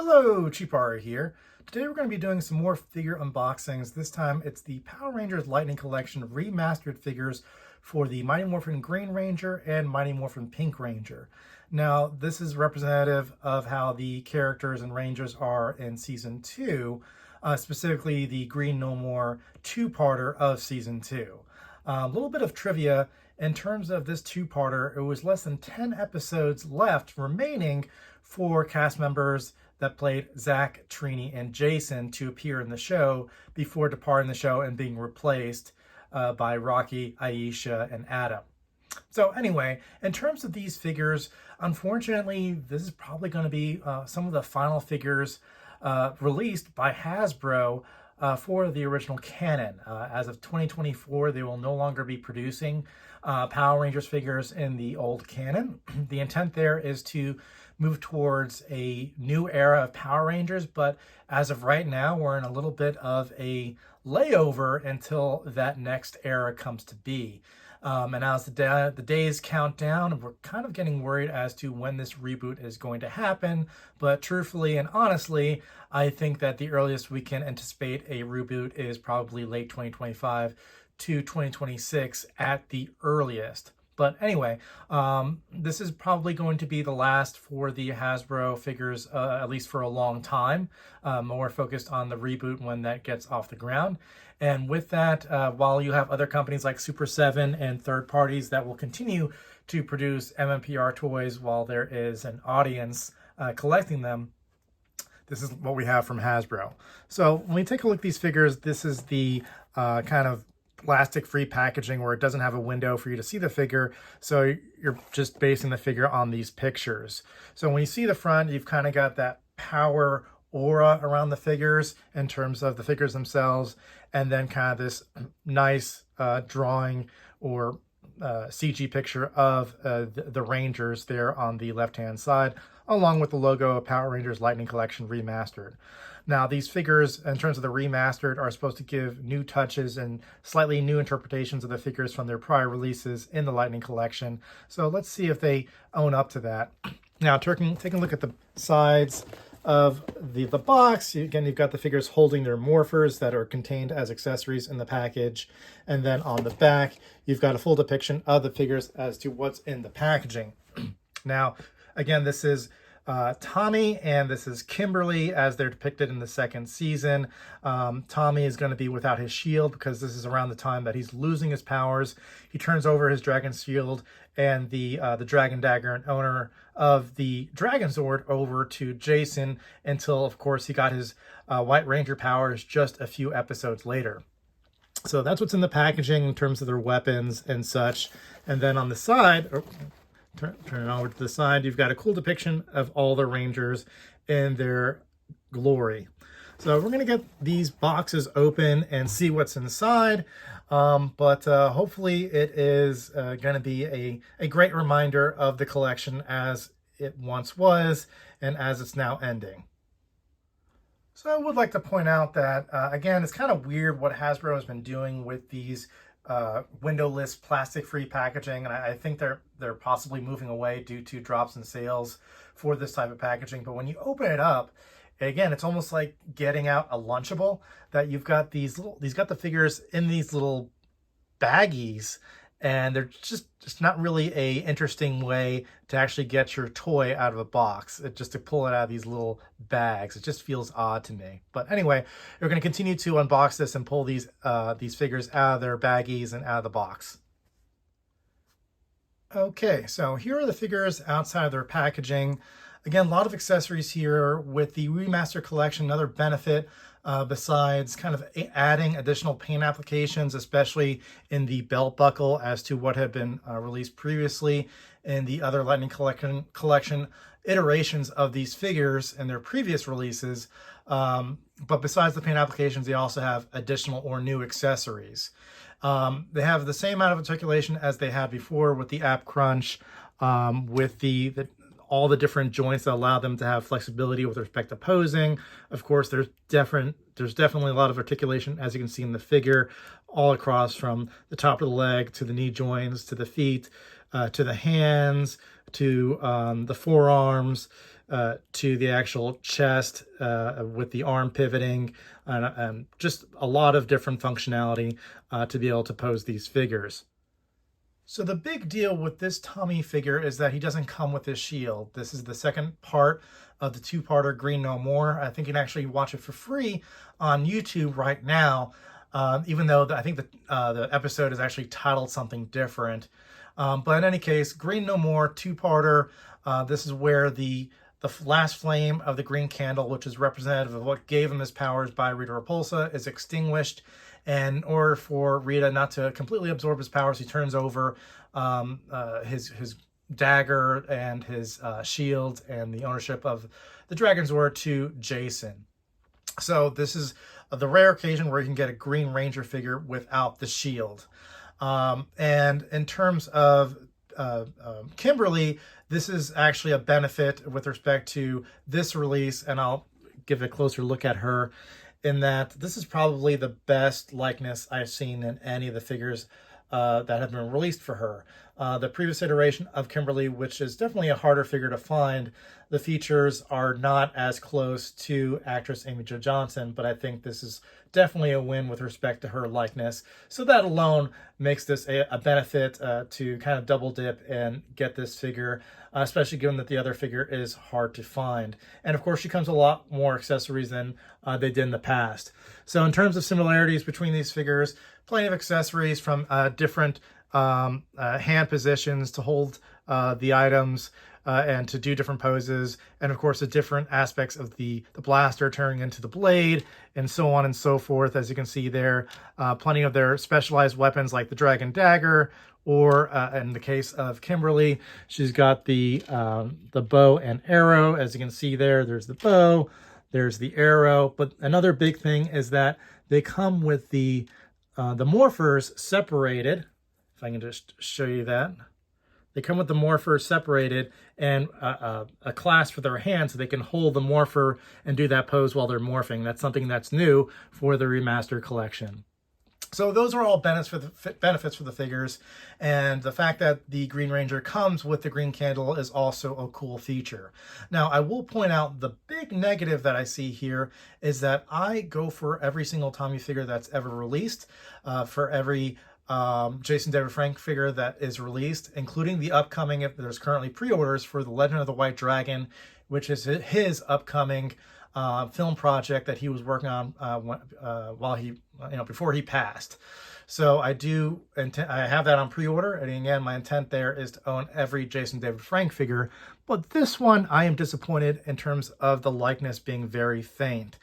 Hello, Cheapar here. Today we're going to be doing some more figure unboxings. This time it's the Power Rangers Lightning Collection remastered figures for the Mighty Morphin Green Ranger and Mighty Morphin Pink Ranger. Now, this is representative of how the characters and Rangers are in Season 2, specifically the Green No More two-parter of Season 2. A little bit of trivia. In terms of this two-parter, it was less than 10 episodes left remaining for cast members that played Zach, Trini, and Jason to appear in the show before departing the show and being replaced by Rocky, Aisha, and Adam. So anyway, in terms of these figures, unfortunately, this is probably going to be some of the final figures released by Hasbro for the original canon. As of 2024, they will no longer be producing Power Rangers figures in the old canon. The intent there is to move towards a new era of Power Rangers, but as of right now, we're in a little bit of a layover until that next era comes to be. And as the days count down, we're kind of getting worried as to when this reboot is going to happen. But truthfully and honestly, I think that the earliest we can anticipate a reboot is probably late 2025 to 2026 at the earliest. But anyway, this is probably going to be the last for the Hasbro figures, at least for a long time, more focused on the reboot when that gets off the ground. And with that, while you have other companies like Super 7 and third parties that will continue to produce MMPR toys while there is an audience collecting them, this is what we have from Hasbro. So when we take a look at these figures, this is the kind of plastic-free packaging where it doesn't have a window for you to see the figure, so you're just basing the figure on these pictures. So when you see the front, you've kind of got that power aura around the figures in terms of the figures themselves, and then kind of this nice drawing or CG picture of the Rangers there on the left-hand side, along with the logo of Power Rangers Lightning Collection Remastered. Now, these figures, in terms of the remastered, are supposed to give new touches and slightly new interpretations of the figures from their prior releases in the Lightning Collection. So let's see if they own up to that. Now, taking a look at the sides of the box, again, you've got the figures holding their morphers that are contained as accessories in the package. And then on the back, you've got a full depiction of the figures as to what's in the packaging. Now, again, this is Tommy and this is Kimberly as they're depicted in the second season. Tommy is going to be without his shield because this is around the time that he's losing his powers. He turns over his dragon shield and the dragon dagger and owner of the dragon sword over to Jason until, of course, he got his White Ranger powers just a few episodes later. So that's what's in the packaging in terms of their weapons and such. And then on the side, turn it over to the side, you've got a cool depiction of all the Rangers in their glory. So we're going to get these boxes open and see what's inside. But hopefully it is going to be a great reminder of the collection as it once was and as it's now ending. So I would like to point out that, again, it's kind of weird what Hasbro has been doing with these windowless plastic-free packaging, and I think they're possibly moving away due to drops in sales for this type of packaging. But when you open it up, again, it's almost like getting out a Lunchable, that you've got these got the figures in these little baggies, and they're just not really a interesting way to actually get your toy out of a box. Just to pull it out of these little bags, it just feels odd to me. But anyway, we're going to continue to unbox this and pull these figures out of their baggies and out of the box. Okay, so here are the figures outside of their packaging. Again, a lot of accessories here with the Remaster Collection. Another benefit besides kind of adding additional paint applications, especially in the belt buckle as to what had been released previously in the other Lightning Collection iterations of these figures in their previous releases. But besides the paint applications, they also have additional or new accessories. They have the same amount of articulation as they had before with the App Crunch, with all the different joints that allow them to have flexibility with respect to posing. Of course, there's definitely a lot of articulation, as you can see in the figure, all across from the top of the leg to the knee joints, to the feet, to the hands, to the forearms, to the actual chest with the arm pivoting, and just a lot of different functionality to be able to pose these figures. So the big deal with this Tommy figure is that he doesn't come with his shield. This is the second part of the two-parter Green No More. I think you can actually watch it for free on YouTube right now, even though I think the episode is actually titled something different. But in any case, Green No More two-parter. This is where the last flame of the green candle, which is representative of what gave him his powers by Rita Repulsa, is extinguished. And in order for Rita not to completely absorb his powers, he turns over his dagger and his shield and the ownership of the Dragon's Sword to Jason. So this is the rare occasion where you can get a Green Ranger figure without the shield. And in terms of Kimberly, this is actually a benefit with respect to this release, and I'll give a closer look at her, in that this is probably the best likeness I've seen in any of the figures that have been released for her. The previous iteration of Kimberly, which is definitely a harder figure to find, the features are not as close to actress Amy Jo Johnson, but I think this is definitely a win with respect to her likeness. So that alone makes this a benefit to kind of double dip and get this figure, especially given that the other figure is hard to find. And of course, she comes with a lot more accessories than they did in the past. So in terms of similarities between these figures, plenty of accessories from different hand positions to hold the items and to do different poses, and of course the different aspects of the blaster turning into the blade, and so on and so forth. As you can see there, plenty of their specialized weapons like the dragon dagger, or in the case of Kimberly, she's got the bow and arrow. As you can see there, there's the bow, there's the arrow. But another big thing is that they come with the morphers separated. If I can just show you that. They come with the morphers separated and a clasp for their hand so they can hold the morpher and do that pose while they're morphing. That's something that's new for the Remastered collection. So those are all benefits for the figures, and the fact that the Green Ranger comes with the green candle is also a cool feature. Now, I will point out the big negative that I see here is that I go for every single Tommy figure that's ever released, for every Jason David Frank figure that is released, including the upcoming, if there's currently pre-orders for the Legend of the White Dragon, which is his upcoming film project that he was working on while he, before he passed. So I have that on pre-order, and again, my intent there is to own every Jason David Frank figure. But this one, I am disappointed in terms of the likeness being very faint.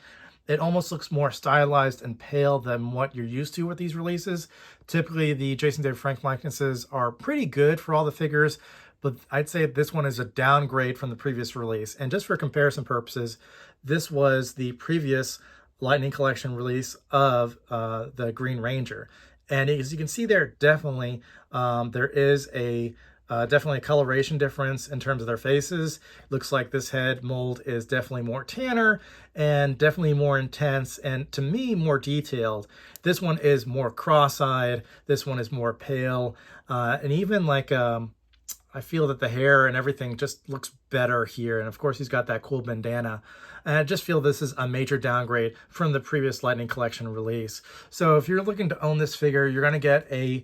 It almost looks more stylized and pale than what you're used to with these releases. Typically, the Jason David Frank likenesses are pretty good for all the figures, but I'd say this one is a downgrade from the previous release. And just for comparison purposes, this was the previous Lightning Collection release of the Green Ranger. And as you can see there, definitely there is definitely a coloration difference in terms of their faces. Looks like this head mold is definitely more tanner and definitely more intense, and to me more detailed. This one is more cross-eyed, this one is more pale, and even like I feel that the hair and everything just looks better here. And of course he's got that cool bandana. And I just feel this is a major downgrade from the previous Lightning Collection release. So if you're looking to own this figure, you're going to get a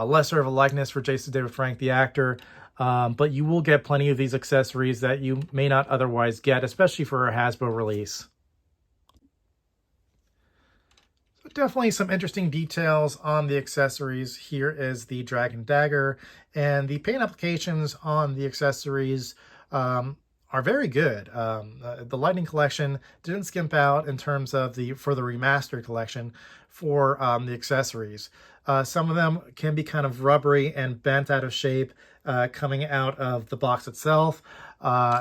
lesser of a likeness for Jason David Frank, the actor, but you will get plenty of these accessories that you may not otherwise get, especially for a Hasbro release. So definitely some interesting details on the accessories. Here is the Dragon Dagger, and the paint applications on the accessories are very good. The Lightning Collection didn't skimp out in terms of for the Remastered collection for the accessories. Some of them can be kind of rubbery and bent out of shape coming out of the box itself.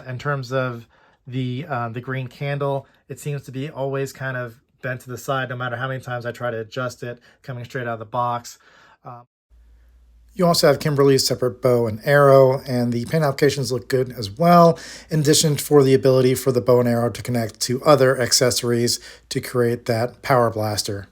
In terms of the green candle, it seems to be always kind of bent to the side no matter how many times I try to adjust it coming straight out of the box. You also have Kimberly's separate bow and arrow, and the paint applications look good as well, in addition for the ability for the bow and arrow to connect to other accessories to create that power blaster.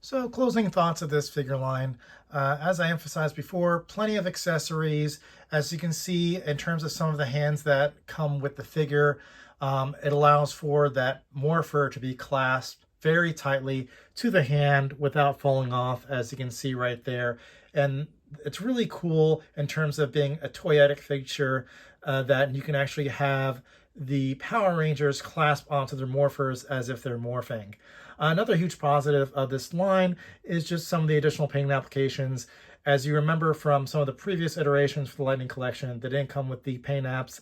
So closing thoughts of this figure line. As I emphasized before, plenty of accessories. As you can see, in terms of some of the hands that come with the figure, it allows for that morpher to be clasped very tightly to the hand without falling off, as you can see right there. And it's really cool in terms of being a toyetic fixture that you can actually have the Power Rangers clasp onto their morphers as if they're morphing. Another huge positive of this line is just some of the additional paint applications. As you remember from some of the previous iterations for the Lightning Collection, they didn't come with the paint apps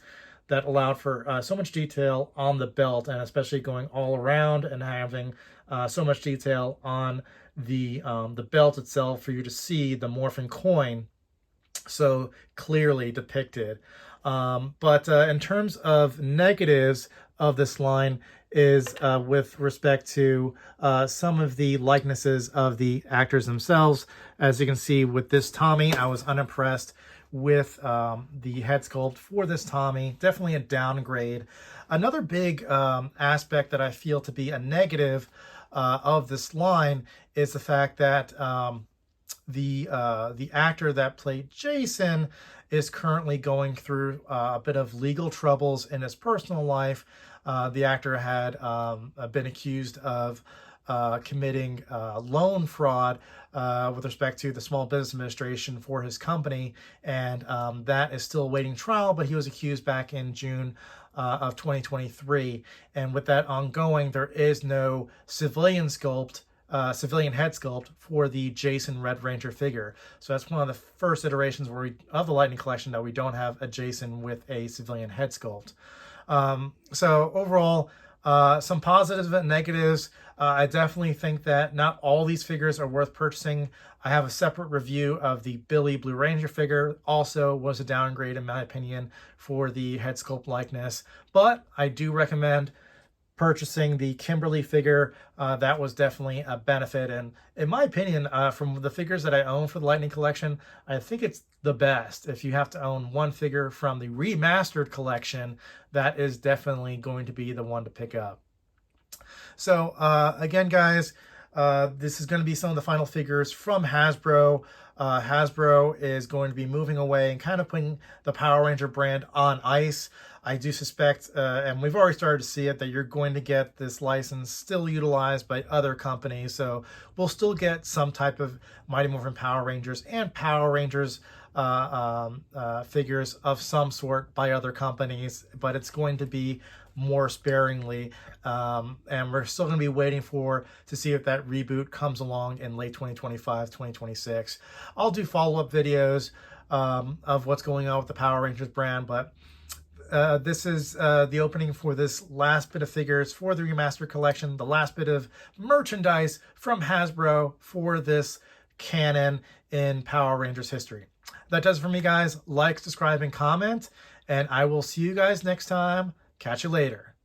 that allowed for so much detail on the belt, and especially going all around and having so much detail on the belt itself for you to see the morphing coin so clearly depicted. But in terms of negatives of this line is with respect to some of the likenesses of the actors themselves. As you can see with this Tommy, I was unimpressed with the head sculpt for this Tommy. Definitely a downgrade. Another big aspect that I feel to be a negative of this line is the fact that the actor that played Jason is currently going through a bit of legal troubles in his personal life. The actor had been accused of committing loan fraud with respect to the Small Business Administration for his company, and that is still awaiting trial, but he was accused back in June of 2023. And with that ongoing, there is no civilian head sculpt for the Jason Red Ranger figure. So that's one of the first iterations of the Lightning Collection that we don't have a Jason with a civilian head sculpt. So overall, some positives and negatives. I definitely think that not all these figures are worth purchasing. I have a separate review of the Billy Blue Ranger figure. Also was a downgrade in my opinion for the head sculpt likeness, but I do recommend purchasing the Kimberly figure. That was definitely a benefit, and in my opinion, from the figures that I own for the Lightning Collection, I think it's the best. If you have to own one figure from the Remastered collection, that is definitely going to be the one to pick up. So again, guys, this is going to be some of the final figures from Hasbro. Hasbro is going to be moving away and kind of putting the Power Ranger brand on ice. I do suspect, and we've already started to see it, that you're going to get this license still utilized by other companies. So we'll still get some type of Mighty Morphin Power Rangers and Power Rangers figures of some sort by other companies, but it's going to be more sparingly, and we're still going to be waiting to see if that reboot comes along in late 2025, 2026. I'll do follow-up videos of what's going on with the Power Rangers brand, but this is the opening for this last bit of figures for the Remastered collection, the last bit of merchandise from Hasbro for this canon in Power Rangers history. That does it for me, guys. Like, subscribe, and comment, and I will see you guys next time. Catch you later.